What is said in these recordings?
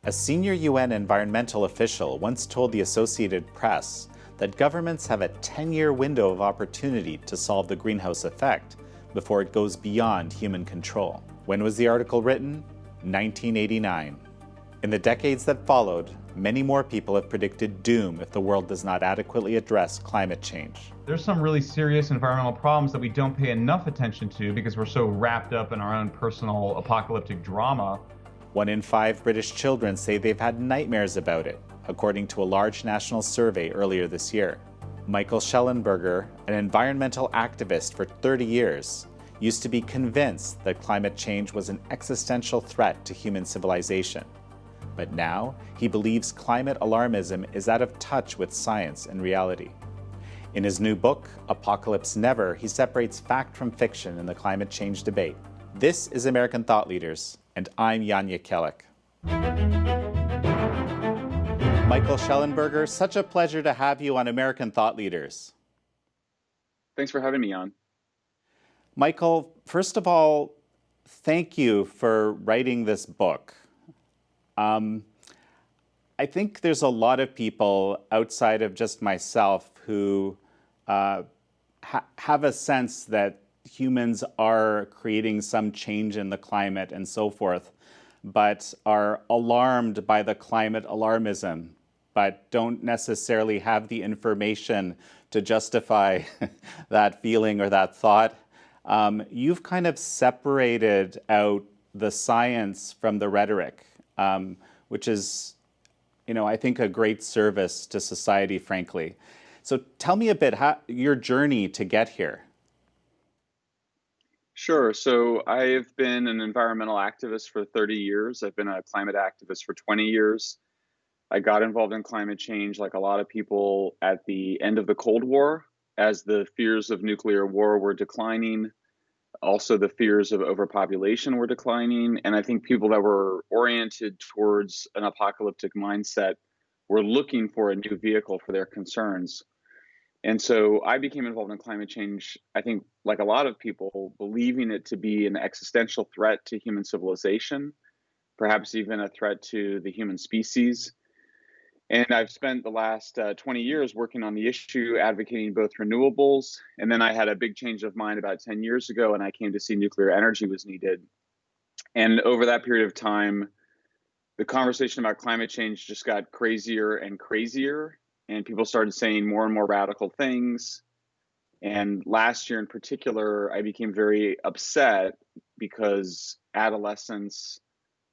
A senior UN environmental official once told the Associated Press that governments have a 10-year window of opportunity to solve the greenhouse effect before it goes beyond human control. When was the article written? 1989. In the decades that followed, many more people have predicted doom if the world does not adequately address climate change. There's some really serious environmental problems that we don't pay enough attention to because we're so wrapped up in our own personal apocalyptic drama. 1 in 5 British children say they've had nightmares about it, according to a large national survey earlier this year. Michael Schellenberger, an environmental activist for 30 years, used to be convinced that climate change was an existential threat to human civilization. But now, he believes climate alarmism is out of touch with science and reality. In his new book, Apocalypse Never, he separates fact from fiction in the climate change debate. This is American Thought Leaders, and I'm Jan Jekielek. Michael Schellenberger, such a pleasure to have you on American Thought Leaders. Thanks for having me on. Michael, first of all, thank you for writing this book. I think there's a lot of people outside of just myself who have a sense that humans are creating some change in the climate and so forth, but are alarmed by the climate alarmism, but don't necessarily have the information to justify that feeling or that thought. You've kind of separated out the science from the rhetoric, which is, I think a great service to society, frankly. So tell me a bit your journey to get here. Sure. So I've been an environmental activist for 30 years. I've been a climate activist for 20 years. I got involved in climate change like a lot of people at the end of the Cold War, as the fears of nuclear war were declining. Also, the fears of overpopulation were declining. And I think people that were oriented towards an apocalyptic mindset were looking for a new vehicle for their concerns. And so I became involved in climate change, I think, like a lot of people, believing it to be an existential threat to human civilization, perhaps even a threat to the human species. And I've spent the last 20 years working on the issue, advocating both renewables. And then I had a big change of mind about 10 years ago, and I came to see nuclear energy was needed. And over that period of time, the conversation about climate change just got crazier and crazier. And people started saying more and more radical things. And last year in particular, I became very upset because adolescents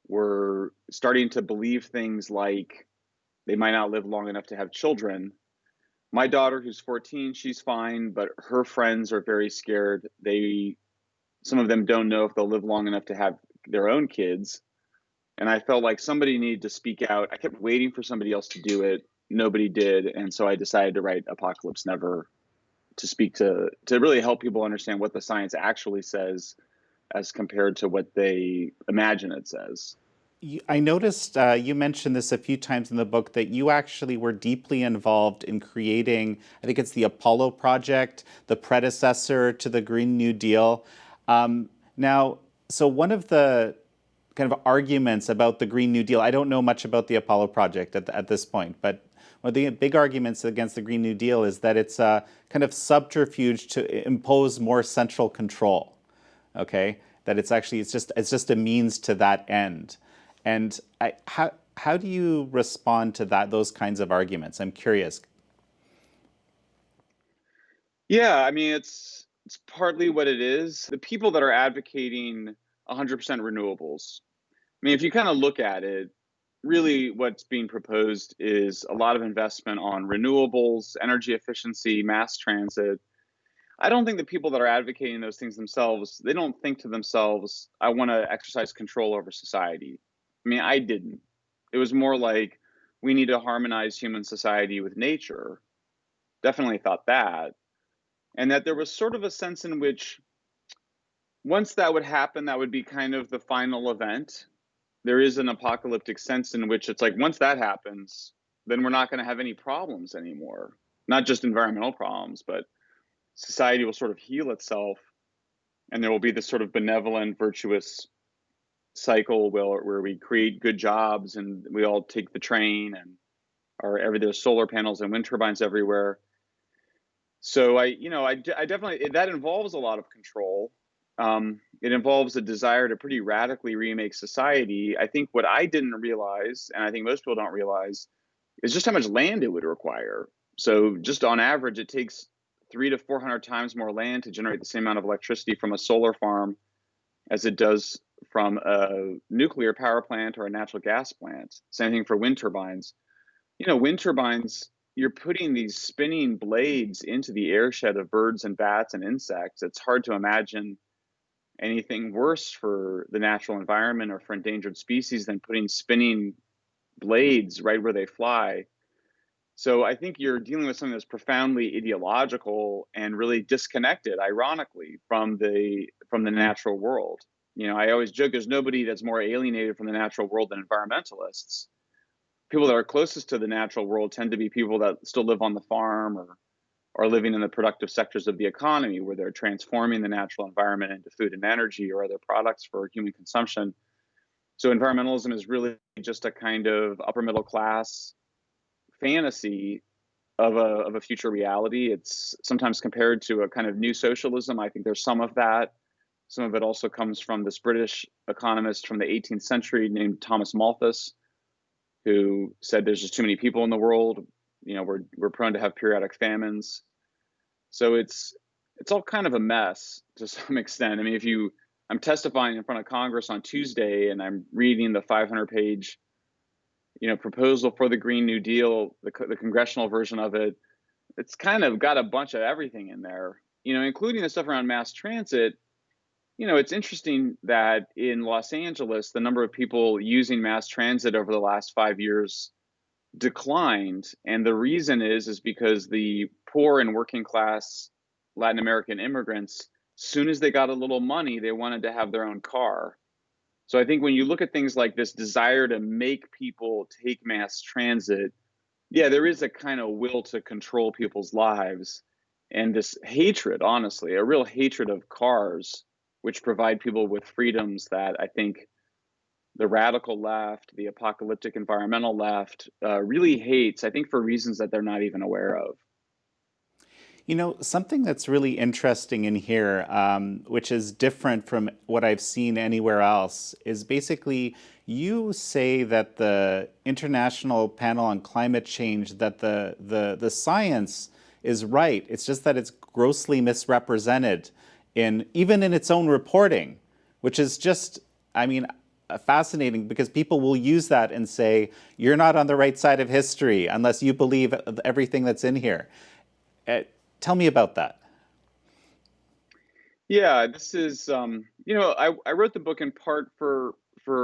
were starting to believe things like they might not live long enough to have children. My daughter, who's 14, she's fine, but her friends are very scared. Some of them don't know if they'll live long enough to have their own kids. And I felt like somebody needed to speak out. I kept waiting for somebody else to do it. Nobody did. And so I decided to write Apocalypse Never to speak to really help people understand what the science actually says as compared to what they imagine it says. I noticed you mentioned this a few times in the book, that you actually were deeply involved in creating, I think it's the Apollo Project, the predecessor to the Green New Deal. So one of the kind of arguments about the Green New Deal, I don't know much about the Apollo Project at this point, but one of the big arguments against the Green New Deal is that it's a kind of subterfuge to impose more central control, okay? That it's just a means to that end. And how do you respond to those kinds of arguments? I'm curious. Yeah, I mean, it's partly what it is. The people that are advocating 100% renewables, I mean, if you kind of look at it, really what's being proposed is a lot of investment on renewables, energy efficiency, mass transit. I don't think the people that are advocating those things themselves, they don't think to themselves, I want to exercise control over society. I mean, I didn't. It was more like, we need to harmonize human society with nature. Definitely thought that. And that there was sort of a sense in which once that would happen, that would be kind of the final event. There is an apocalyptic sense in which it's like, once that happens, then we're not going to have any problems anymore. Not just environmental problems, but society will sort of heal itself, and there will be this sort of benevolent, virtuous cycle where we create good jobs and we all take the train and there's solar panels and wind turbines everywhere. So I definitely, that involves a lot of control. It involves a desire to pretty radically remake society. I think what I didn't realize, and I think most people don't realize, is just how much land it would require. So just on average, it takes 300 to 400 times more land to generate the same amount of electricity from a solar farm as it does from a nuclear power plant or a natural gas plant. Same thing for wind turbines. Wind turbines, you're putting these spinning blades into the airshed of birds and bats and insects. It's hard to imagine anything worse for the natural environment or for endangered species than putting spinning blades right where they fly. So I think you're dealing with something that's profoundly ideological and really disconnected, ironically, from the natural world. I always joke there's nobody that's more alienated from the natural world than environmentalists. People that are closest to the natural world tend to be people that still live on the farm or are living in the productive sectors of the economy where they're transforming the natural environment into food and energy or other products for human consumption. So environmentalism is really just a kind of upper middle class fantasy of a future reality. It's sometimes compared to a kind of new socialism. I think there's some of that. Some of it also comes from this British economist from the 18th century named Thomas Malthus, who said there's just too many people in the world. We're prone to have periodic famines. So it's all kind of a mess to some extent. I mean, I'm testifying in front of Congress on Tuesday and I'm reading the 500-page, proposal for the Green New Deal, the congressional version of it. It's kind of got a bunch of everything in there, including the stuff around mass transit. It's interesting that in Los Angeles, the number of people using mass transit over the last 5 years declined. And the reason is because the poor and working class Latin American immigrants, soon as they got a little money, they wanted to have their own car. So I think when you look at things like this desire to make people take mass transit, yeah, there is a kind of will to control people's lives and this hatred, honestly, a real hatred of cars, which provide people with freedoms that I think the radical left, the apocalyptic environmental left really hates, I think for reasons that they're not even aware of. Something that's really interesting in here, which is different from what I've seen anywhere else, is basically you say that the International Panel on Climate Change, that the science is right. It's just that it's grossly misrepresented even in its own reporting, which is just, I mean, fascinating because people will use that and say, you're not on the right side of history unless you believe everything that's in here. Tell me about that. Yeah, this is, I wrote the book in part for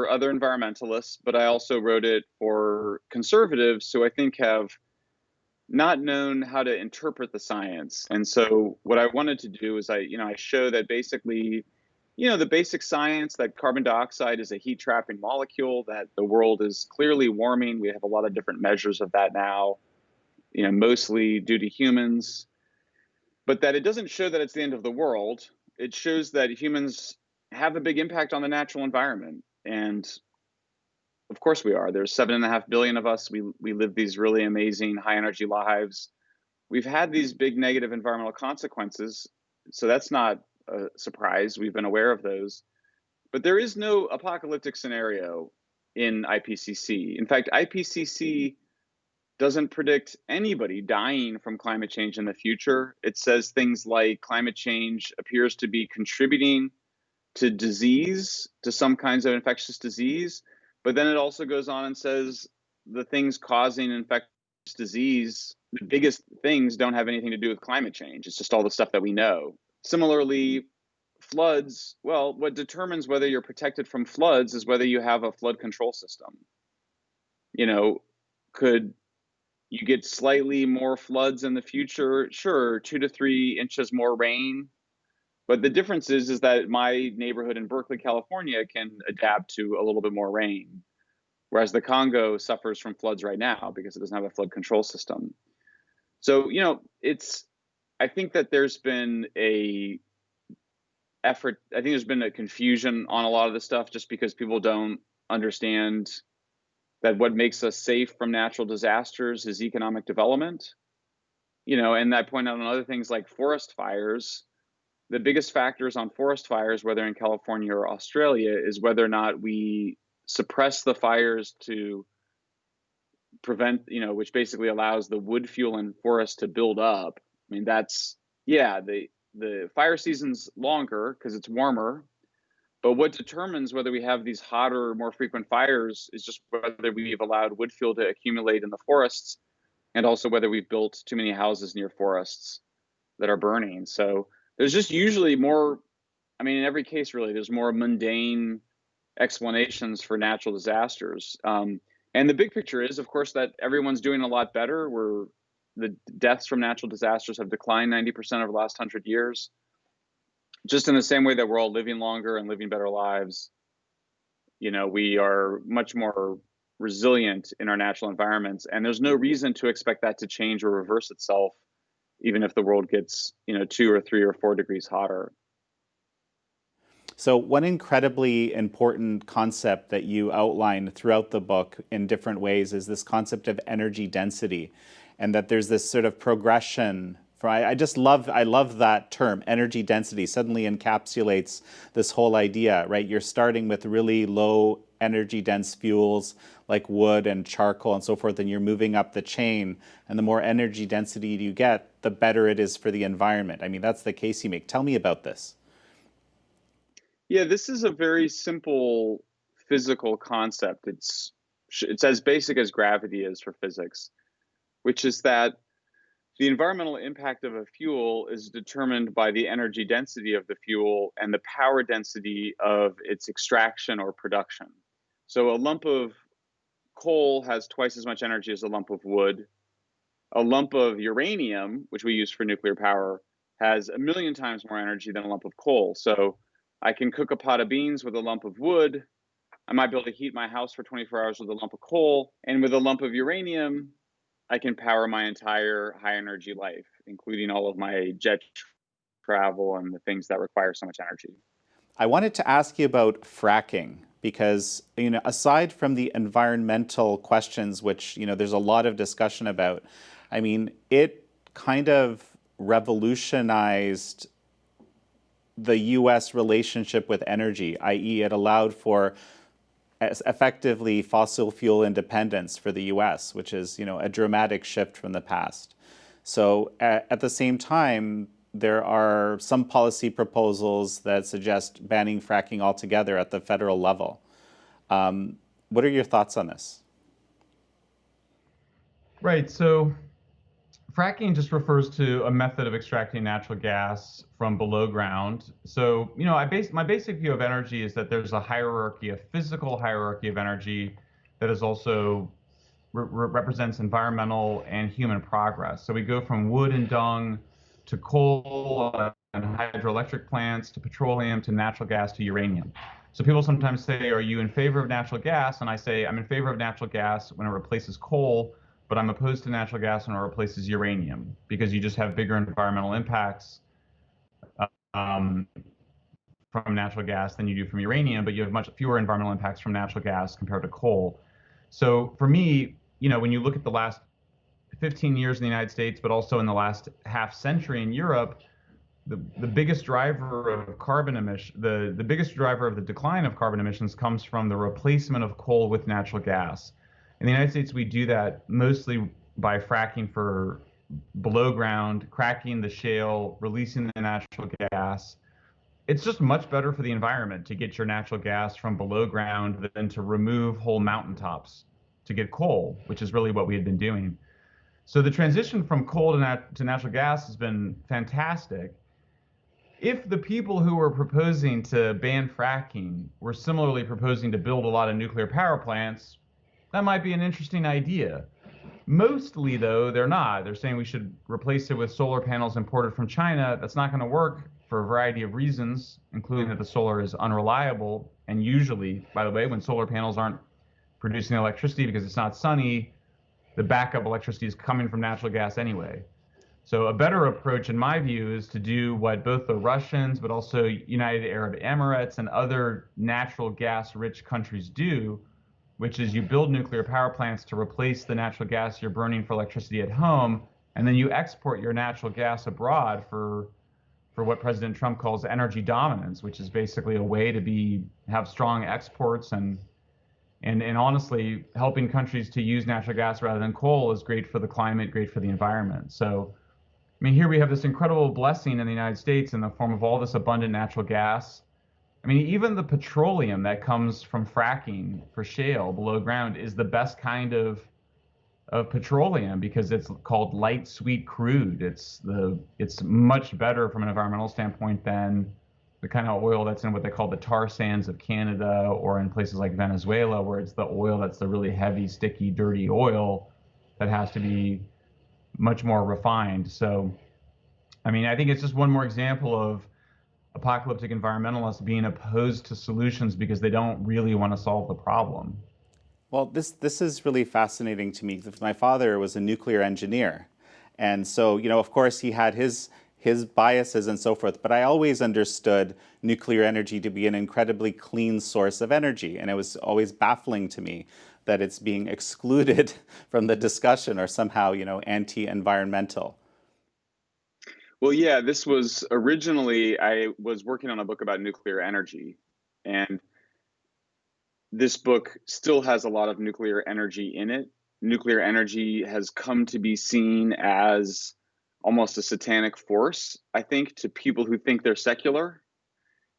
other environmentalists, but I also wrote it for conservatives who I think have not known how to interpret the science. And so what I wanted to do is I show that basically, the basic science that carbon dioxide is a heat trapping molecule, that the world is clearly warming. We have a lot of different measures of that now, mostly due to humans. But that it doesn't show that it's the end of the world. It shows that humans have a big impact on the natural environment. And of course we are. There's 7.5 billion of us. We live these really amazing high energy lives. We've had these big negative environmental consequences. So that's not a surprise. We've been aware of those. But there is no apocalyptic scenario in IPCC. In fact, IPCC doesn't predict anybody dying from climate change in the future. It says things like climate change appears to be contributing to disease, to some kinds of infectious disease. But then it also goes on and says the things causing infectious disease, the biggest things don't have anything to do with climate change. It's just all the stuff that we know. Similarly, floods, well, what determines whether you're protected from floods is whether you have a flood control system. Could you get slightly more floods in the future? Sure, 2 to 3 inches more rain. But the difference is that my neighborhood in Berkeley, California can adapt to a little bit more rain, whereas the Congo suffers from floods right now because it doesn't have a flood control system. So, I think that there's been effort. I think there's been a confusion on a lot of this stuff just because people don't understand that what makes us safe from natural disasters is economic development. And I point out on other things like forest fires. The biggest factors on forest fires, whether in California or Australia, is whether or not we suppress the fires to prevent, which basically allows the wood fuel in forests to build up. I mean, the fire season's longer because it's warmer, but what determines whether we have these hotter, more frequent fires is just whether we've allowed wood fuel to accumulate in the forests, and also whether we've built too many houses near forests that are burning. So there's just usually more, in every case, really, there's more mundane explanations for natural disasters. And the big picture is, of course, that everyone's doing a lot better. The deaths from natural disasters have declined 90% over the last 100 years. Just in the same way that we're all living longer and living better lives, we are much more resilient in our natural environments. And there's no reason to expect that to change or reverse itself, even if the world gets, 2 or 3 or 4 degrees hotter. So one incredibly important concept that you outline throughout the book in different ways is this concept of energy density, and that there's this sort of progression. I love that term, energy density. Suddenly encapsulates this whole idea, right? You're starting with really low energy dense fuels like wood and charcoal and so forth, and you're moving up the chain. And the more energy density you get, the better it is for the environment. I mean, that's the case you make. Tell me about this. Yeah, this is a very simple physical concept. It's as basic as gravity is for physics, which is that the environmental impact of a fuel is determined by the energy density of the fuel and the power density of its extraction or production. So a lump of coal has twice as much energy as a lump of wood. A lump of uranium, which we use for nuclear power, has 1,000,000 times more energy than a lump of coal. So I can cook a pot of beans with a lump of wood. I might be able to heat my house for 24 hours with a lump of coal. And with a lump of uranium, I can power my entire high energy life, including all of my jet travel and the things that require so much energy. I wanted to ask you about fracking because, aside from the environmental questions, which, there's a lot of discussion about, it kind of revolutionized the U.S. relationship with energy, i.e. it allowed for effectively fossil fuel independence for the U.S., which is, a dramatic shift from the past. So at the same time, there are some policy proposals that suggest banning fracking altogether at the federal level. What are your thoughts on this? Right. So fracking just refers to a method of extracting natural gas from below ground. So, my basic view of energy is that there's a hierarchy, a physical hierarchy of energy that is also represents environmental and human progress. So we go from wood and dung to coal and hydroelectric plants to petroleum to natural gas to uranium. So people sometimes say, are you in favor of natural gas? And I say, I'm in favor of natural gas when it replaces coal, but I'm opposed to natural gas when it replaces uranium, because you just have bigger environmental impacts from natural gas than you do from uranium, but you have much fewer environmental impacts from natural gas compared to coal. So for me, when you look at the last 15 years in the United States, but also in the last half century in Europe, the biggest driver of carbon emission, the biggest driver of the decline of carbon emissions comes from the replacement of coal with natural gas. In the United States, we do that mostly by fracking for below ground, cracking the shale, releasing the natural gas. It's just much better for the environment to get your natural gas from below ground than to remove whole mountaintops to get coal, which is really what we had been doing. So the transition from coal to natural gas has been fantastic. If the people who were proposing to ban fracking were similarly proposing to build a lot of nuclear power plants, that might be an interesting idea. Mostly, though, they're not. They're saying we should replace it with solar panels imported from China. That's not going to work for a variety of reasons, including that the solar is unreliable. And usually, by the way, when solar panels aren't producing electricity because it's not sunny, the backup electricity is coming from natural gas anyway. So a better approach, in my view, is to do what both the Russians, but also United Arab Emirates and other natural gas-rich countries do, which is you build nuclear power plants to replace the natural gas you're burning for electricity at home, and then you export your natural gas abroad for what President Trump calls energy dominance, which is basically a way to have strong exports and honestly, helping countries to use natural gas rather than coal is great for the climate, great for the environment. So I mean, here we have this incredible blessing in the United States in the form of all this abundant natural gas. I mean, even the petroleum that comes from fracking for shale below ground is the best kind of petroleum because it's called light sweet crude. It's much better from an environmental standpoint than the kind of oil that's in what they call the tar sands of Canada or in places like Venezuela, where it's the oil that's the really heavy, sticky, dirty oil that has to be much more refined. So, I mean, I think it's just one more example of apocalyptic environmentalists being opposed to solutions because they don't really want to solve the problem. Well, this is really fascinating to me. My father was a nuclear engineer, and so of course, he had his biases and so forth. But I always understood nuclear energy to be an incredibly clean source of energy, and it was always baffling to me that it's being excluded from the discussion or somehow anti-environmental. Well, yeah, this was originally, I was working on a book about nuclear energy, and this book still has a lot of nuclear energy in it. Nuclear energy has come to be seen as almost a satanic force, I think, to people who think they're secular.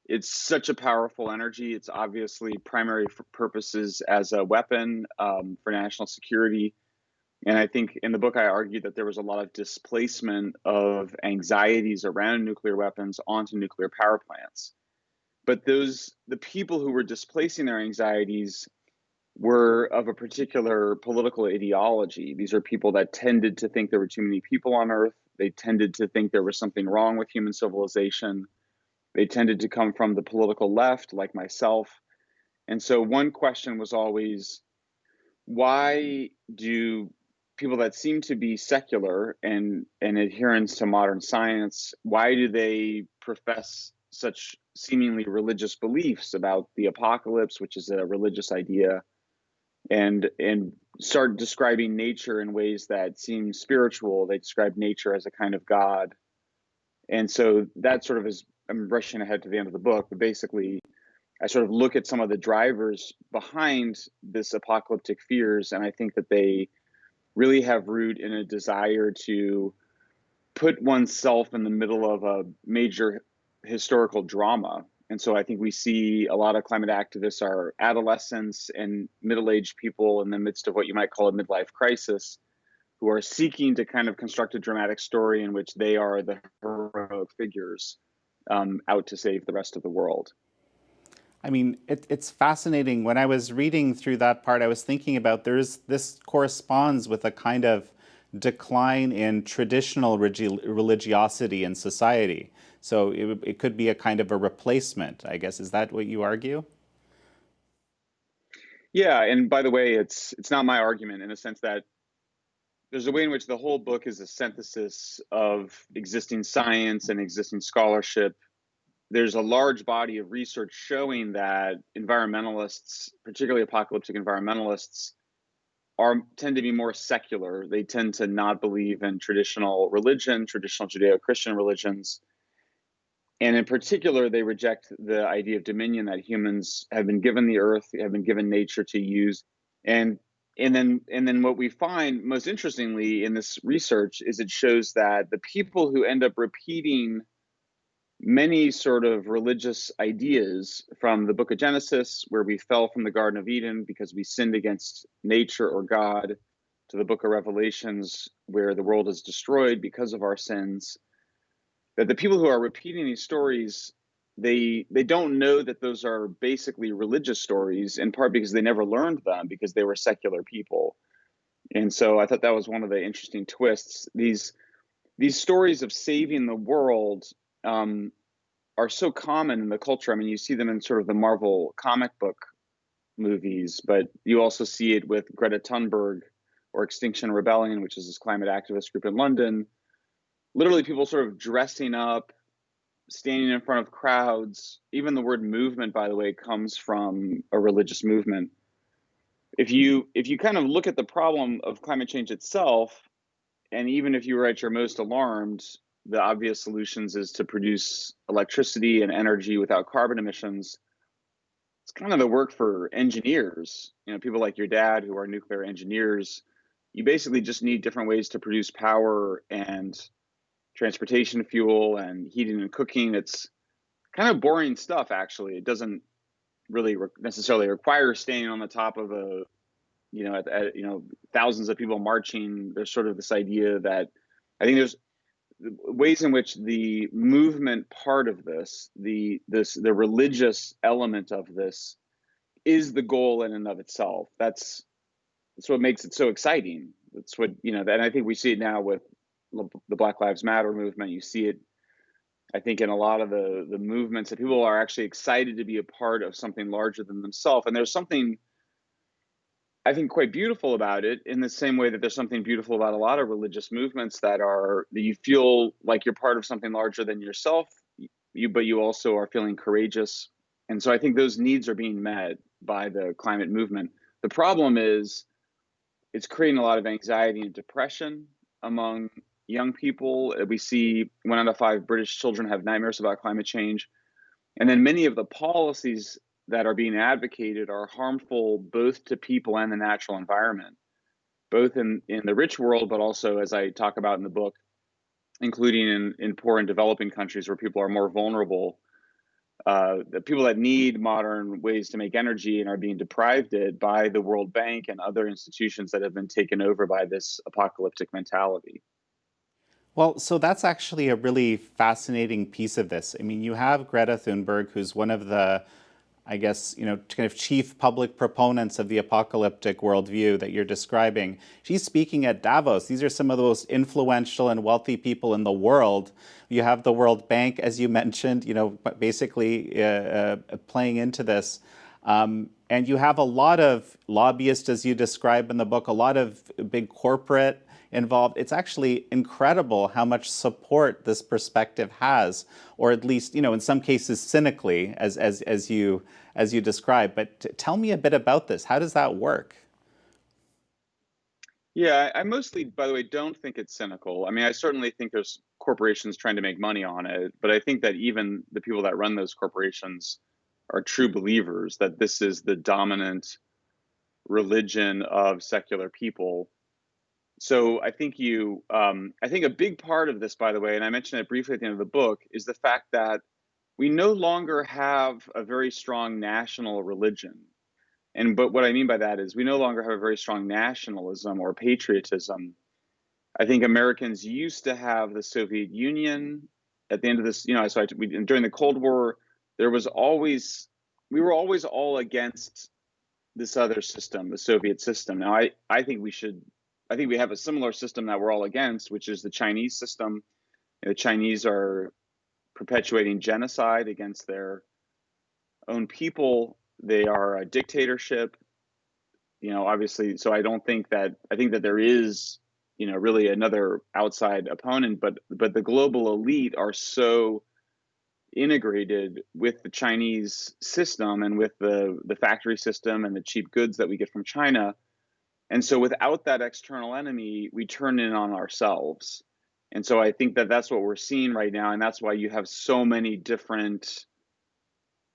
It's such a powerful energy. It's obviously primary for purposes as a weapon for national security. And I think in the book, I argued that there was a lot of displacement of anxieties around nuclear weapons onto nuclear power plants. But the people who were displacing their anxieties were of a particular political ideology. These are people that tended to think there were too many people on Earth. They tended to think there was something wrong with human civilization. They tended to come from the political left, like myself. And so one question was always, why do people that seem to be secular and adherents to modern science, why do they profess such seemingly religious beliefs about the apocalypse, which is a religious idea, and start describing nature in ways that seem spiritual? They describe nature as a kind of God. And so that sort of is, I'm rushing ahead to the end of the book, but basically I sort of look at some of the drivers behind this apocalyptic fears, and I think that they really have root in a desire to put oneself in the middle of a major historical drama. And so I think we see a lot of climate activists are adolescents and middle-aged people in the midst of what you might call a midlife crisis, who are seeking to kind of construct a dramatic story in which they are the heroic figures out to save the rest of the world. I mean, it's fascinating. When I was reading through that part, I was thinking about this corresponds with a kind of decline in traditional religiosity in society. So it could be a kind of a replacement, I guess. Is that what you argue? Yeah, and by the way, it's not my argument in a sense that there's a way in which the whole book is a synthesis of existing science and existing scholarship. There's a large body of research showing that environmentalists, particularly apocalyptic environmentalists, tend to be more secular. They tend to not believe in traditional religion, traditional Judeo-Christian religions. And in particular, they reject the idea of dominion, that humans have been given the earth, have been given nature to use. And then what we find most interestingly in this research is it shows that the people who end up repeating many sort of religious ideas from the book of Genesis, where we fell from the Garden of Eden because we sinned against nature or God, to the book of Revelations, where the world is destroyed because of our sins, that the people who are repeating these stories, they don't know that those are basically religious stories, in part because they never learned them because they were secular people. And so I thought that was one of the interesting twists. These stories of saving the world are so common in the culture. I mean, you see them in sort of the Marvel comic book movies, but you also see it with Greta Thunberg or Extinction Rebellion, which is this climate activist group in London. literally people sort of dressing up, standing in front of crowds. Even the word movement, by the way, comes from a religious movement. If you kind of look at the problem of climate change itself, and even if you were at your most alarmed, the obvious solutions is to produce electricity and energy without carbon emissions. It's kind of the work for engineers, people like your dad who are nuclear engineers. You basically just need different ways to produce power and transportation fuel and heating and cooking. It's kind of boring stuff, actually. It doesn't really necessarily require staying on the top of a, thousands of people marching. There's sort of this idea that I think there's ways in which the movement part of this, the religious element of this, is the goal in and of itself. That's what makes it so exciting. That's what and I think we see it now with the Black Lives Matter movement. You see it, I think, in a lot of the movements, that people are actually excited to be a part of something larger than themselves. And there's something, I think, quite beautiful about it, in the same way that there's something beautiful about a lot of religious movements that you feel like you're part of something larger than yourself, but you also are feeling courageous. And so I think those needs are being met by the climate movement. The problem is it's creating a lot of anxiety and depression among young people. We see 1 out of 5 British children have nightmares about climate change. And then many of the policies that are being advocated are harmful both to people and the natural environment, both in the rich world, but also, as I talk about in the book, including in poor and developing countries where people are more vulnerable. The people that need modern ways to make energy and are being deprived it by the World Bank and other institutions that have been taken over by this apocalyptic mentality. Well, so that's actually a really fascinating piece of this. I mean, you have Greta Thunberg, who's one of the, I guess, kind of chief public proponents of the apocalyptic worldview that you're describing. She's speaking at Davos. These are some of the most influential and wealthy people in the world. You have the World Bank, as you mentioned, basically playing into this. And you have a lot of lobbyists, as you describe in the book, a lot of big corporate involved. It's actually incredible how much support this perspective has, or at least, in some cases cynically, as you describe. But tell me a bit about this. How does that work? Yeah, I mostly, by the way, don't think it's cynical. I mean, I certainly think there's corporations trying to make money on it, but I think that even the people that run those corporations are true believers that this is the dominant religion of secular people. So I think I think a big part of this, by the way, and I mentioned it briefly at the end of the book, is the fact that we no longer have a very strong national religion. But what I mean by that is we no longer have a very strong nationalism or patriotism. I think Americans used to have the Soviet Union at the end of this, during the Cold War, we were always all against this other system, the Soviet system. Now, I think we have a similar system that we're all against, which is the Chinese system. The Chinese are perpetuating genocide against their own people. They are a dictatorship, obviously. So I think that there is, really another outside opponent, but the global elite are so integrated with the Chinese system and with the factory system and the cheap goods that we get from China. And so without that external enemy, we turn in on ourselves. And so I think that that's what we're seeing right now. And that's why you have so many different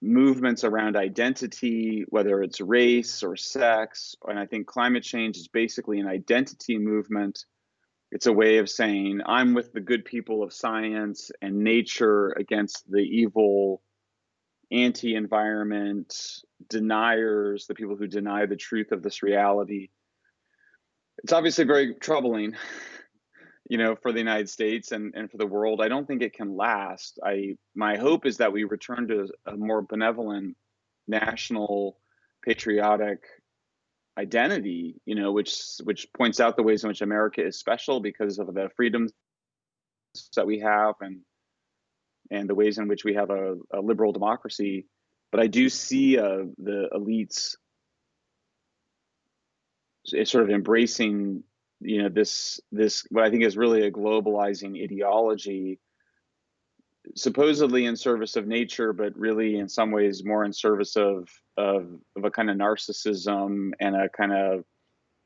movements around identity, whether it's race or sex. And I think climate change is basically an identity movement. It's a way of saying, I'm with the good people of science and nature against the evil anti-environment deniers, the people who deny the truth of this reality. It's obviously very troubling, for the United States and for the world. I don't think it can last. My hope is that we return to a more benevolent, national, patriotic identity, which points out the ways in which America is special because of the freedoms that we have and the ways in which we have a liberal democracy. But I do see the elites sort of embracing this what I think is really a globalizing ideology, supposedly in service of nature, but really in some ways more in service of a kind of narcissism and a kind of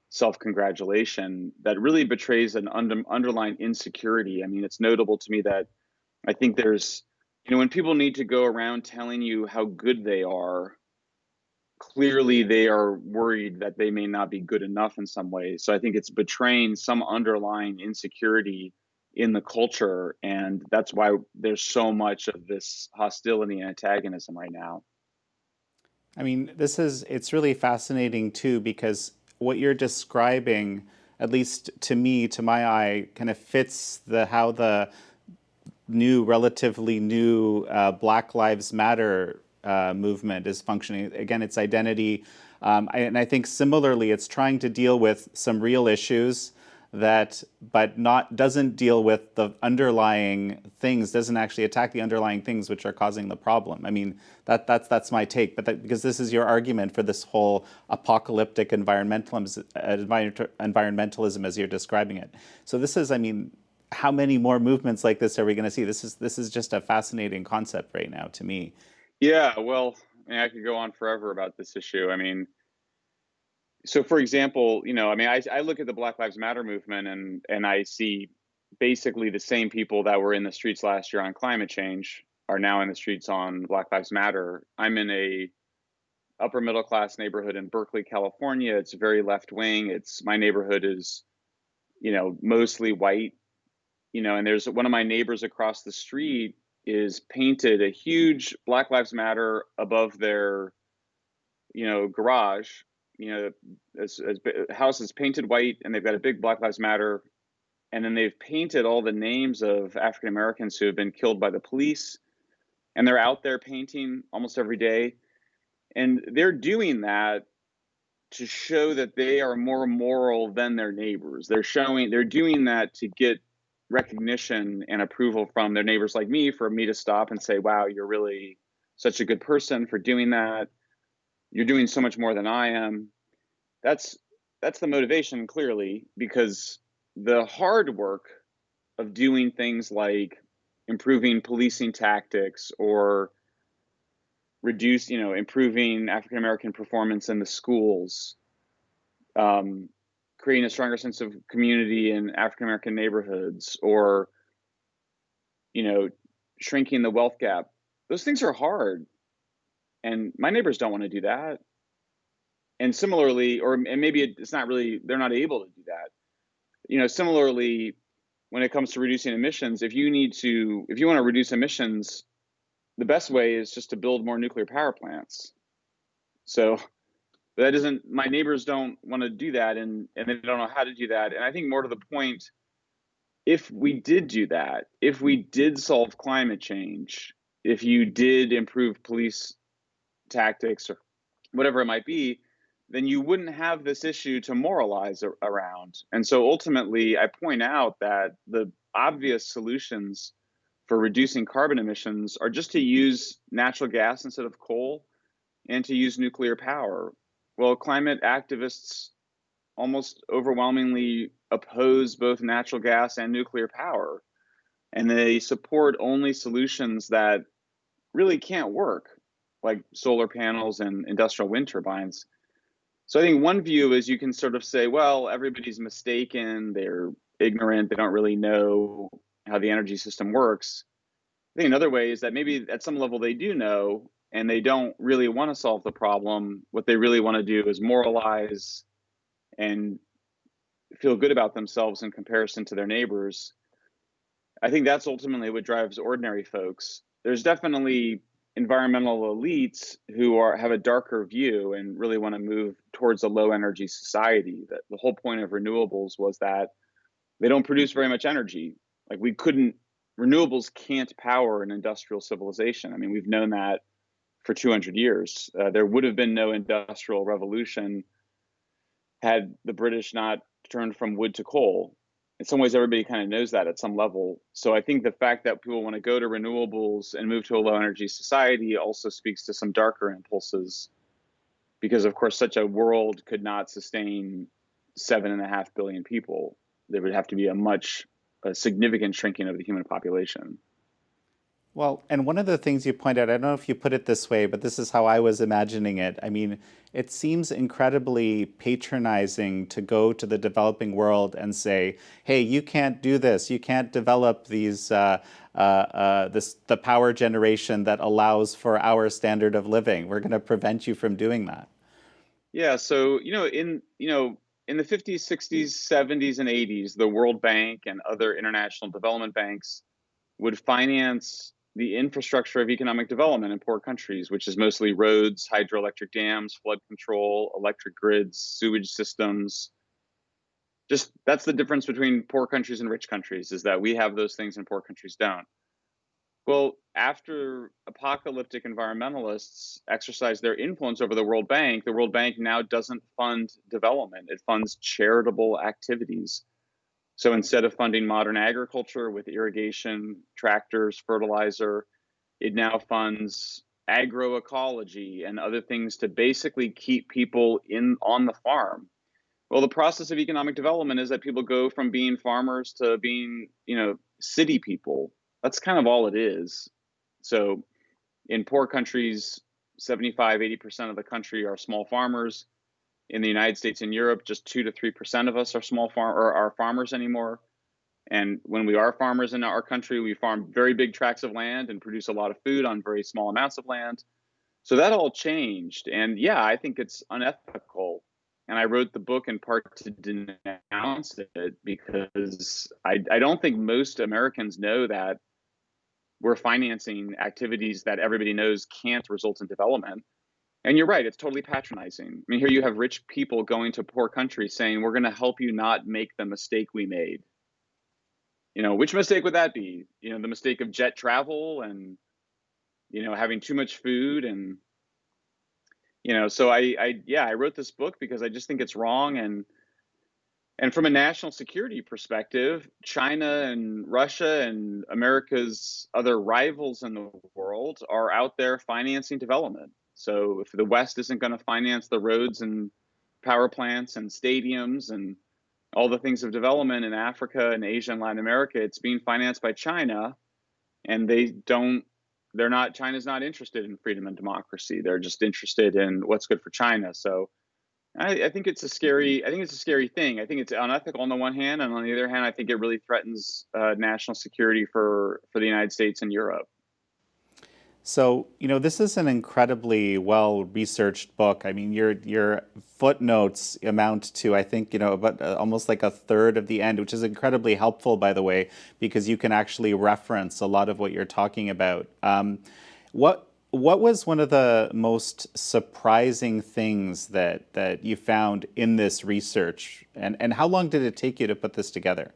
self-congratulation that really betrays an underlying insecurity. I mean, it's notable to me that I think there's, when people need to go around telling you how good they are, clearly they are worried that they may not be good enough in some ways. So I think it's betraying some underlying insecurity in the culture, and that's why there's so much of this hostility and antagonism right now. I mean, it's really fascinating too, because what you're describing, at least to me, to my eye, kind of fits how the relatively new Black Lives Matter movement is functioning. Again, its identity. And I think similarly, it's trying to deal with some real issues but doesn't deal with the underlying things, doesn't actually attack the underlying things which are causing the problem. I mean, that's my take. But because this is your argument for this whole apocalyptic environmentalism as you're describing it. So this is, I mean, how many more movements like this are we going to see? This is just a fascinating concept right now to me. Yeah, well, I mean, I could go on forever about this issue. I mean, so for example, I mean, I look at the Black Lives Matter movement and I see basically the same people that were in the streets last year on climate change are now in the streets on Black Lives Matter. I'm in a upper middle class neighborhood in Berkeley, California. It's very left wing. My neighborhood is, mostly white, and there's one of my neighbors across the street is painted a huge Black Lives Matter above their, garage. House is painted white, and they've got a big Black Lives Matter, and then they've painted all the names of African Americans who have been killed by the police, and they're out there painting almost every day, and they're doing that to show that they are more moral than their neighbors. They're doing that to get recognition and approval from their neighbors like me, for me to stop and say, wow, you're really such a good person for doing that. You're doing so much more than I am. That's the motivation, clearly, because the hard work of doing things like improving policing tactics or improving African American performance in the schools, creating a stronger sense of community in African American neighborhoods, or shrinking the wealth gap. Those things are hard, and my neighbors don't want to do that. And similarly, and maybe it's not really, they're not able to do that. Similarly, when it comes to reducing emissions, if you want to reduce emissions, the best way is just to build more nuclear power plants. So my neighbors don't want to do that, and they don't know how to do that. And I think more to the point, if we did do that, if we did solve climate change, if you did improve police tactics or whatever it might be, then you wouldn't have this issue to moralize around. And so ultimately, I point out that the obvious solutions for reducing carbon emissions are just to use natural gas instead of coal and to use nuclear power. Well, climate activists almost overwhelmingly oppose both natural gas and nuclear power, and they support only solutions that really can't work, like solar panels and industrial wind turbines. So I think one view is you can sort of say, well, everybody's mistaken, they're ignorant, they don't really know how the energy system works. I think another way is that maybe at some level they do know, and they don't really want to solve the problem. What they really want to do is moralize and feel good about themselves in comparison to their neighbors. I think that's ultimately what drives ordinary folks. There's definitely environmental elites who have a darker view and really want to move towards a low energy society. That the whole point of renewables was that they don't produce very much energy. Like renewables can't power an industrial civilization. I mean, we've known that for 200 years. There would have been no industrial revolution had the British not turned from wood to coal. In some ways, everybody kind of knows that at some level. So I think the fact that people want to go to renewables and move to a low energy society also speaks to some darker impulses, because of course such a world could not sustain 7.5 billion people. There would have to be a significant shrinking of the human population. Well, and one of the things you point out, I don't know if you put it this way, but this is how I was imagining it. I mean, it seems incredibly patronizing to go to the developing world and say, hey, you can't do this. You can't develop the power generation that allows for our standard of living. We're going to prevent you from doing that. Yeah, so in the 50s, 60s, 70s, and 80s, the World Bank and other international development banks would finance the infrastructure of economic development in poor countries, which is mostly roads, hydroelectric dams, flood control, electric grids, sewage systems. Just that's the difference between poor countries and rich countries, is that we have those things and poor countries don't. Well, after apocalyptic environmentalists exercise their influence over the World Bank now doesn't fund development. It funds charitable activities. So instead of funding modern agriculture with irrigation, tractors, fertilizer, it now funds agroecology and other things to basically keep people on the farm. Well, the process of economic development is that people go from being farmers to being, city people. That's kind of all it is. So in poor countries, 75, 80% of the country are small farmers. In the United States and Europe, just 2 to 3% of us are farmers anymore. And when we are farmers in our country, we farm very big tracts of land and produce a lot of food on very small amounts of land. So that all changed. And yeah, I think it's unethical. And I wrote the book in part to denounce it, because I don't think most Americans know that we're financing activities that everybody knows can't result in development. And you're right, it's totally patronizing. I mean, here you have rich people going to poor countries saying, we're going to help you not make the mistake we made. Which mistake would that be? The mistake of jet travel and, having too much food. And, so I wrote this book because I just think it's wrong. And from a national security perspective, China and Russia and America's other rivals in the world are out there financing development. So if the West isn't going to finance the roads and power plants and stadiums and all the things of development in Africa and Asia and Latin America, it's being financed by China. And China's not interested in freedom and democracy. They're just interested in what's good for China. So I think it's a scary thing. I think it's unethical on the one hand, and on the other hand, I think it really threatens national security for the United States and Europe. So, this is an incredibly well-researched book. I mean, your footnotes amount to, I think, about almost like a third of the end, which is incredibly helpful, by the way, because you can actually reference a lot of what you're talking about. What was one of the most surprising things that you found in this research, and how long did it take you to put this together?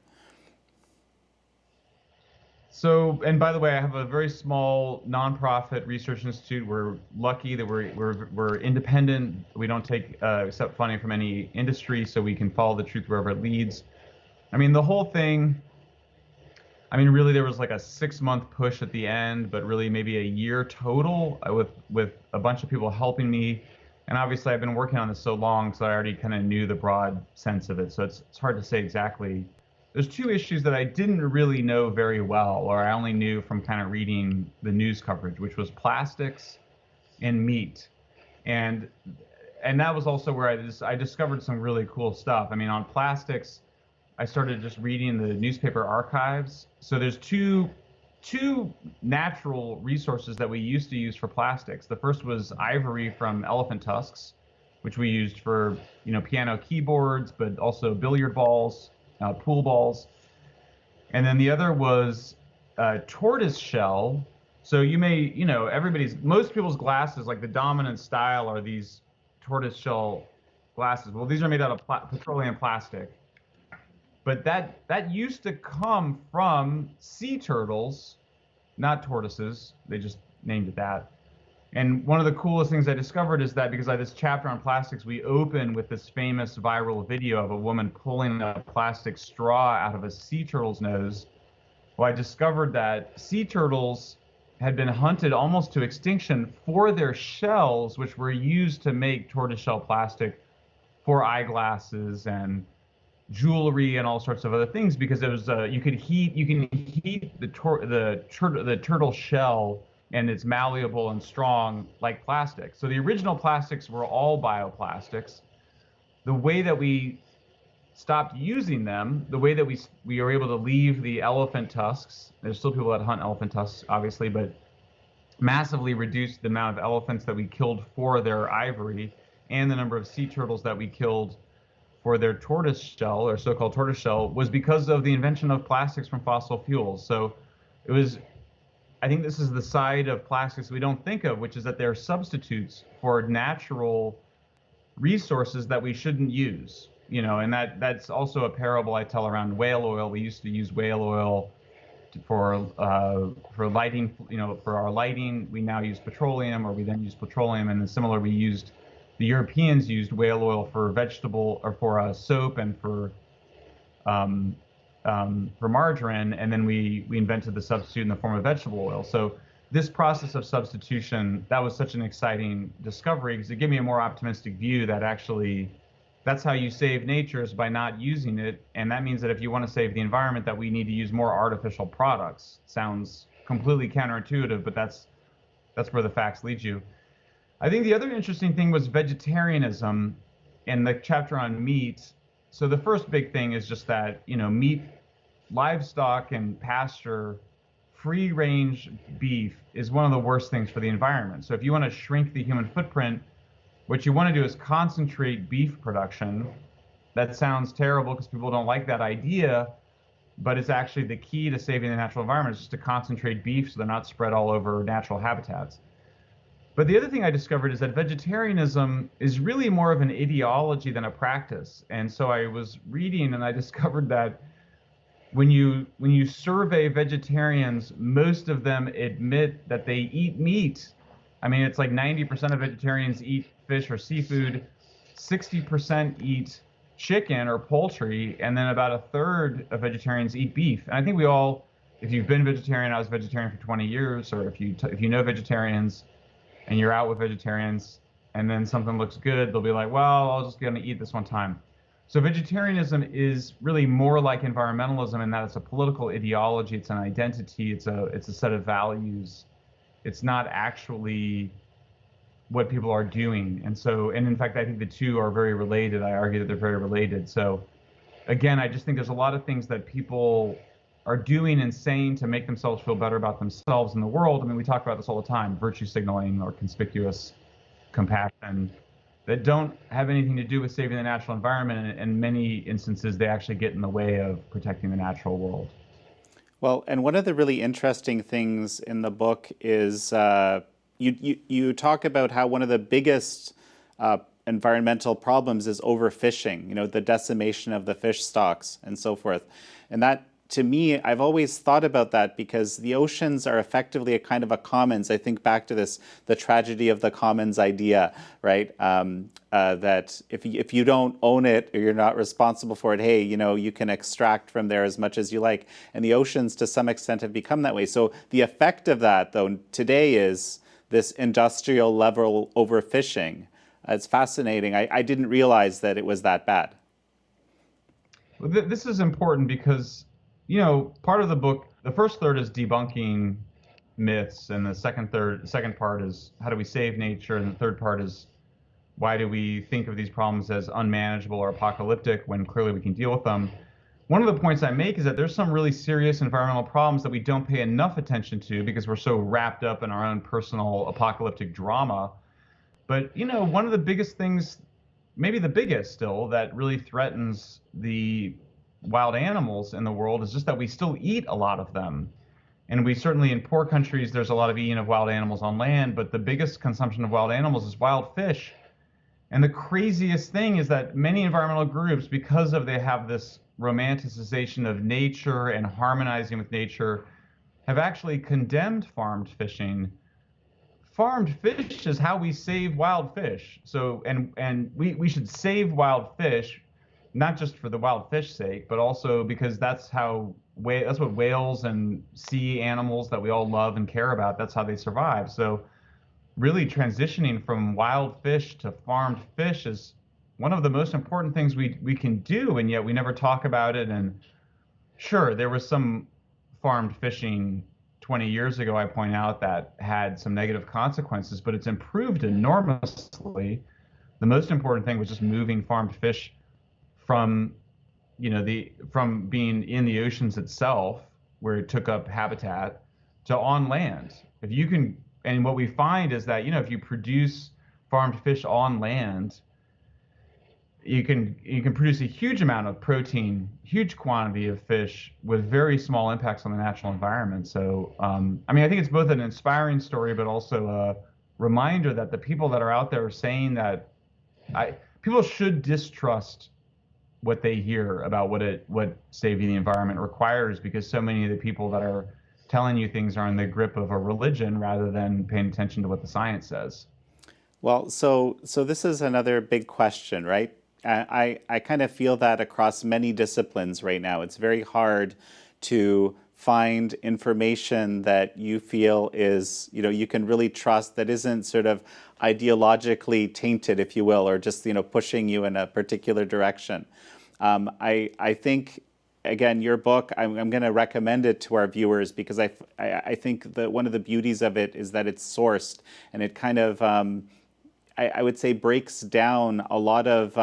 So, and by the way, I have a very small nonprofit research institute. We're lucky that we're independent. We don't accept funding from any industry, so we can follow the truth wherever it leads. I mean, the whole thing, really there was like a 6-month push at the end, but really maybe a year total with a bunch of people helping me. And obviously I've been working on this so long, so I already kind of knew the broad sense of it. So it's hard to say exactly. There's 2 issues that I didn't really know very well, or I only knew from kind of reading the news coverage, which was plastics and meat. And that was also where I discovered some really cool stuff. I mean, on plastics, I started just reading the newspaper archives. So there's two natural resources that we used to use for plastics. The first was ivory from elephant tusks, which we used for, piano keyboards, but also billiard balls, pool balls. And then the other was tortoise shell. So you may, most people's glasses, like the dominant style, are these tortoise shell glasses. Well, these are made out of petroleum plastic. But that used to come from sea turtles, not tortoises. They just named it that. And one of the coolest things I discovered is that because I had this chapter on plastics, we open with this famous viral video of a woman pulling a plastic straw out of a sea turtle's nose. Well, I discovered that sea turtles had been hunted almost to extinction for their shells, which were used to make tortoiseshell plastic for eyeglasses and jewelry and all sorts of other things, because it was you can heat the turtle shell, and it's malleable and strong like plastic. So the original plastics were all bioplastics. The way that we stopped using them, the way that we are able to leave the elephant tusks, there's still people that hunt elephant tusks, obviously, but massively reduced the amount of elephants that we killed for their ivory and the number of sea turtles that we killed for their tortoise shell, or so-called tortoise shell, was because of the invention of plastics from fossil fuels. So it was, I think this is the side of plastics we don't think of, which is that they're substitutes for natural resources that we shouldn't use. And that's also a parable I tell around whale oil. We used to use whale oil for lighting, for our lighting. We now use petroleum, or we then use petroleum, and then similar, the Europeans used whale oil for vegetable, or for soap, and for margarine, and then we invented the substitute in the form of vegetable oil. So this process of substitution, that was such an exciting discovery, because it gave me a more optimistic view that actually that's how you save nature, is by not using it. And that means that if you want to save the environment, that we need to use more artificial products. Sounds completely counterintuitive, but that's where the facts lead you. I think the other interesting thing was vegetarianism in the chapter on meat. So the first big thing is just that, meat, livestock and pasture, free range beef is one of the worst things for the environment. So if you want to shrink the human footprint, what you want to do is concentrate beef production. That sounds terrible because people don't like that idea, but it's actually the key to saving the natural environment, is just to concentrate beef so they're not spread all over natural habitats. But the other thing I discovered is that vegetarianism is really more of an ideology than a practice. And so I was reading, and I discovered that when you survey vegetarians, most of them admit that they eat meat. I mean, it's like 90% of vegetarians eat fish or seafood, 60% eat chicken or poultry, and then about a third of vegetarians eat beef. And I think we all, if you've been vegetarian, I was vegetarian for 20 years, or if you know vegetarians and you're out with vegetarians and then something looks good, they'll be like, well, I'll just gonna eat this one time. So vegetarianism is really more like environmentalism in that it's a political ideology, it's an identity, it's a set of values. It's not actually what people are doing. And in fact, I think the two are very related. I argue that they're very related. So again, I just think there's a lot of things that people are doing and saying to make themselves feel better about themselves in the world. I mean, we talk about this all the time, virtue signaling or conspicuous compassion, that don't have anything to do with saving the natural environment. And in many instances, they actually get in the way of protecting the natural world. Well, and one of the really interesting things in the book is you talk about how one of the biggest environmental problems is overfishing, the decimation of the fish stocks and so forth. And that, to me, I've always thought about that because the oceans are effectively a kind of a commons. I think back to the tragedy of the commons idea, right? That if you don't own it or you're not responsible for it, hey, you can extract from there as much as you like. And the oceans, to some extent, have become that way. So the effect of that, though, today is this industrial level overfishing. It's fascinating. I didn't realize that it was that bad. Well, this is important because part of the book, the first third is debunking myths, and the second part is how do we save nature, and the third part is why do we think of these problems as unmanageable or apocalyptic when clearly we can deal with them. One of the points I make is that there's some really serious environmental problems that we don't pay enough attention to because we're so wrapped up in our own personal apocalyptic drama. But, one of the biggest things, maybe the biggest still, that really threatens the wild animals in the world is just that we still eat a lot of them. And we certainly, in poor countries, there's a lot of eating of wild animals on land, but the biggest consumption of wild animals is wild fish. And the craziest thing is that many environmental groups, because they have this romanticization of nature and harmonizing with nature, have actually condemned farmed fishing. Farmed fish is how we save wild fish. So, and we should save wild fish, not just for the wild fish sake, but also because that's what whales and sea animals that we all love and care about, that's how they survive. So really transitioning from wild fish to farmed fish is one of the most important things we can do, and yet we never talk about it. And sure, there was some farmed fishing 20 years ago, I point out, that had some negative consequences, but it's improved enormously. The most important thing was just moving farmed fish from, from being in the oceans itself, where it took up habitat, to on land. If you can, and what we find is that, if you produce farmed fish on land, you can produce a huge amount of protein, huge quantity of fish with very small impacts on the natural environment. So, I think it's both an inspiring story, but also a reminder that the people that are out there are saying that people should distrust what they hear about what saving the environment requires, because so many of the people that are telling you things are in the grip of a religion rather than paying attention to what the science says. Well, so this is another big question, right? I kind of feel that across many disciplines right now, it's very hard to find information that you feel is, you can really trust, that isn't sort of ideologically tainted, if you will, or just, pushing you in a particular direction. I think, again, your book, I'm going to recommend it to our viewers, because I think that one of the beauties of it is that it's sourced, and it kind of, I would say, breaks down a lot of,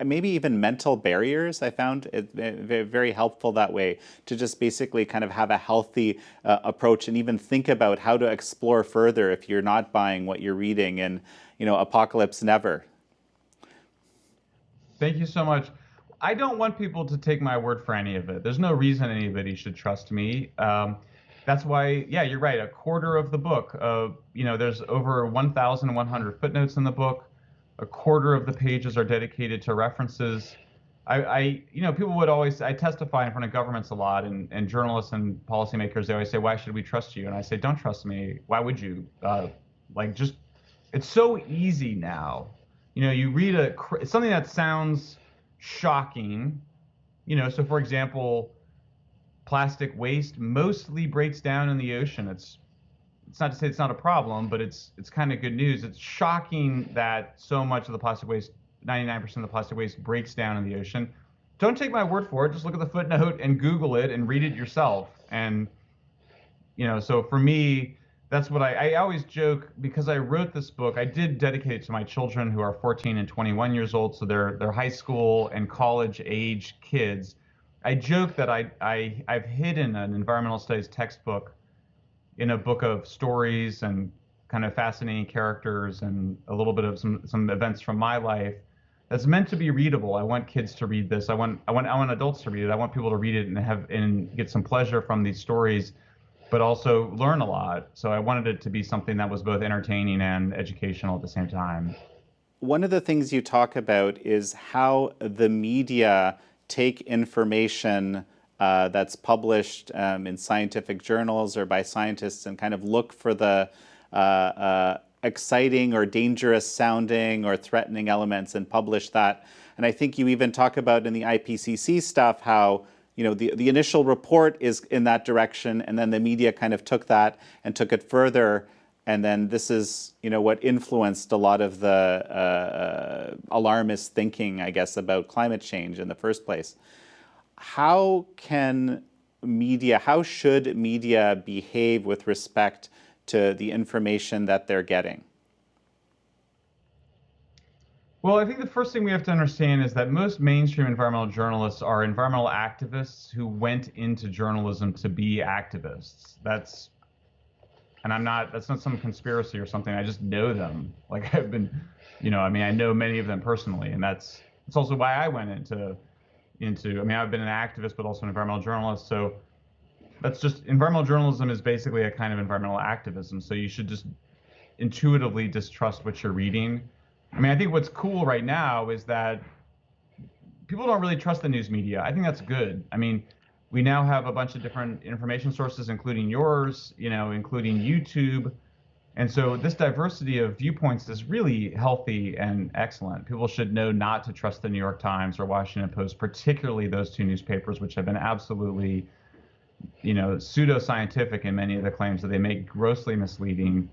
maybe even mental barriers. I found it very helpful that way, to just basically kind of have a healthy approach, and even think about how to explore further if you're not buying what you're reading in, Apocalypse Never. Thank you so much. I don't want people to take my word for any of it. There's no reason anybody should trust me. That's why, yeah, you're right. A quarter of the book, there's over 1,100 footnotes in the book. A quarter of the pages are dedicated to references. People would always, I testify in front of governments a lot, and journalists and policymakers, they always say, why should we trust you? And I say, don't trust me. Why would you? It's so easy now. You read something that sounds shocking, so for example, plastic waste mostly breaks down in the ocean. It's not to say it's not a problem, but it's kind of good news. It's shocking that so much of the plastic waste, 99% of the plastic waste, breaks down in the ocean. Don't take my word for it. Just look at the footnote and Google it and read it yourself. And, so for me, that's what I always joke, because I wrote this book. I did dedicate it to my children, who are 14 and 21 years old. So they're high school and college age kids. I joke that I've hidden an environmental studies textbook in a book of stories and kind of fascinating characters and a little bit of some events from my life that's meant to be readable. I want kids to read this. I want adults to read it. I want people to read it and get some pleasure from these stories, but also learn a lot. So I wanted it to be something that was both entertaining and educational at the same time. One of the things you talk about is how the media take information that's published in scientific journals or by scientists, and kind of look for the exciting or dangerous sounding or threatening elements and publish that. And I think you even talk about in the IPCC stuff how, the initial report is in that direction, and then the media kind of took that and took it further. And then this is, what influenced a lot of the alarmist thinking, I guess, about climate change in the first place. How should media behave with respect to the information that they're getting? Well, I think the first thing we have to understand is that most mainstream environmental journalists are environmental activists who went into journalism to be activists. That's not some conspiracy or something. I just know them. Like, I've been, I know many of them personally, and it's also why I went into, I've been an activist, but also an environmental journalist. So that's just, environmental journalism is basically a kind of environmental activism. So you should just intuitively distrust what you're reading. I think what's cool right now is that people don't really trust the news media. I think that's good. We now have a bunch of different information sources, including yours, including YouTube. And so this diversity of viewpoints is really healthy and excellent. People should know not to trust the New York Times or Washington Post, particularly those two newspapers, which have been absolutely, pseudoscientific in many of the claims that they make, grossly misleading.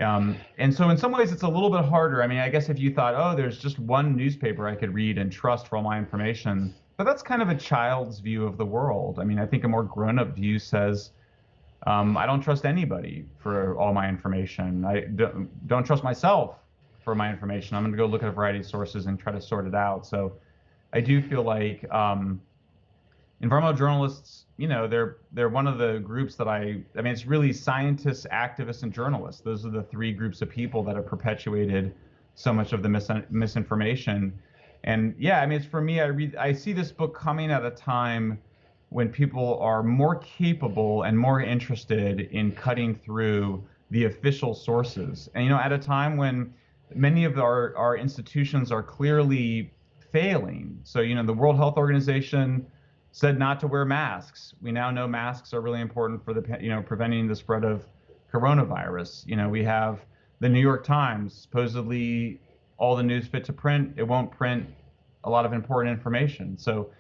And so in some ways it's a little bit harder. I mean, I guess if you thought, oh, there's just one newspaper I could read and trust for all my information, but that's kind of a child's view of the world. I mean, I think a more grown-up view says, I don't trust anybody for all my information. I don't trust myself for my information. I'm going to go look at a variety of sources and try to sort it out. So I do feel like environmental journalists, they're one of the groups that I mean, it's really scientists, activists, and journalists. Those are the three groups of people that have perpetuated so much of the misinformation. And yeah, I mean, it's for me, I see this book coming at a time when people are more capable and more interested in cutting through the official sources. And, at a time when many of our institutions are clearly failing. So, the World Health Organization said not to wear masks. We now know masks are really important for preventing the spread of coronavirus. We have the New York Times, supposedly all the news fit to print. It won't print a lot of important information. So,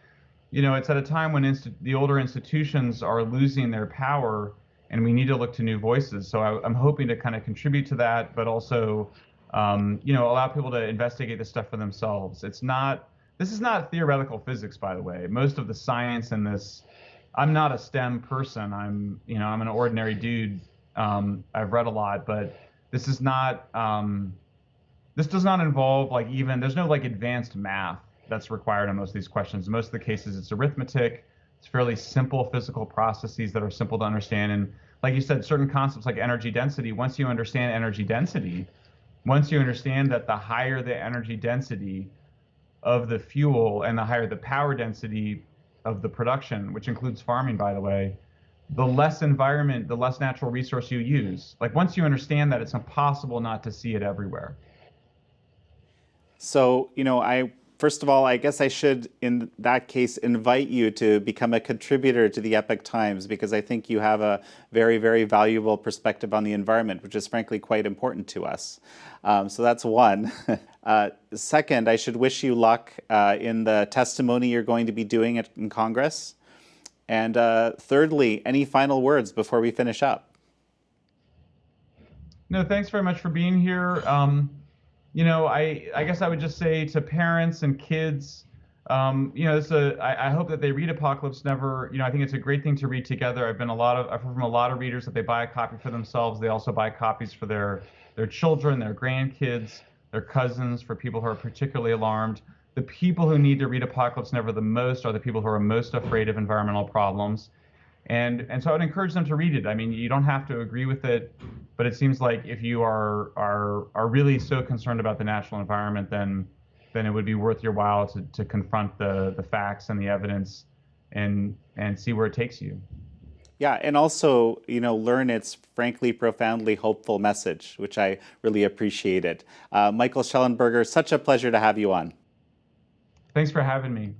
it's at a time when the older institutions are losing their power, and we need to look to new voices. So I'm hoping to kind of contribute to that, but also, allow people to investigate this stuff for themselves. This is not theoretical physics, by the way. Most of the science in this, I'm not a STEM person. I'm an ordinary dude. I've read a lot, but this is not, this does not involve there's no advanced math that's required in most of these questions. In most of the cases, it's arithmetic. It's fairly simple physical processes that are simple to understand. And like you said, certain concepts like energy density, once you understand energy density, once you understand that the higher the energy density of the fuel and the higher the power density of the production, which includes farming, by the way, the less natural resource you use. Once you understand that, it's impossible not to see it everywhere. So, first of all, I guess I should, in that case, invite you to become a contributor to the Epoch Times, because I think you have a very, very valuable perspective on the environment, which is frankly quite important to us. So that's one. Second, I should wish you luck in the testimony you're going to be doing in Congress. And thirdly, any final words before we finish up? No, thanks very much for being here. I guess I would just say to parents and kids, I hope that they read Apocalypse Never. I think it's a great thing to read together. I've heard from a lot of readers that they buy a copy for themselves. They also buy copies for their children, their grandkids, their cousins, for people who are particularly alarmed. The people who need to read Apocalypse Never the most are the people who are most afraid of environmental problems. And so I would encourage them to read it. I mean, you don't have to agree with it, but it seems like if you are really so concerned about the natural environment, then it would be worth your while to confront the facts and the evidence and see where it takes you. Yeah, and also, learn its frankly profoundly hopeful message, which I really appreciated. Michael Shellenberger, such a pleasure to have you on. Thanks for having me.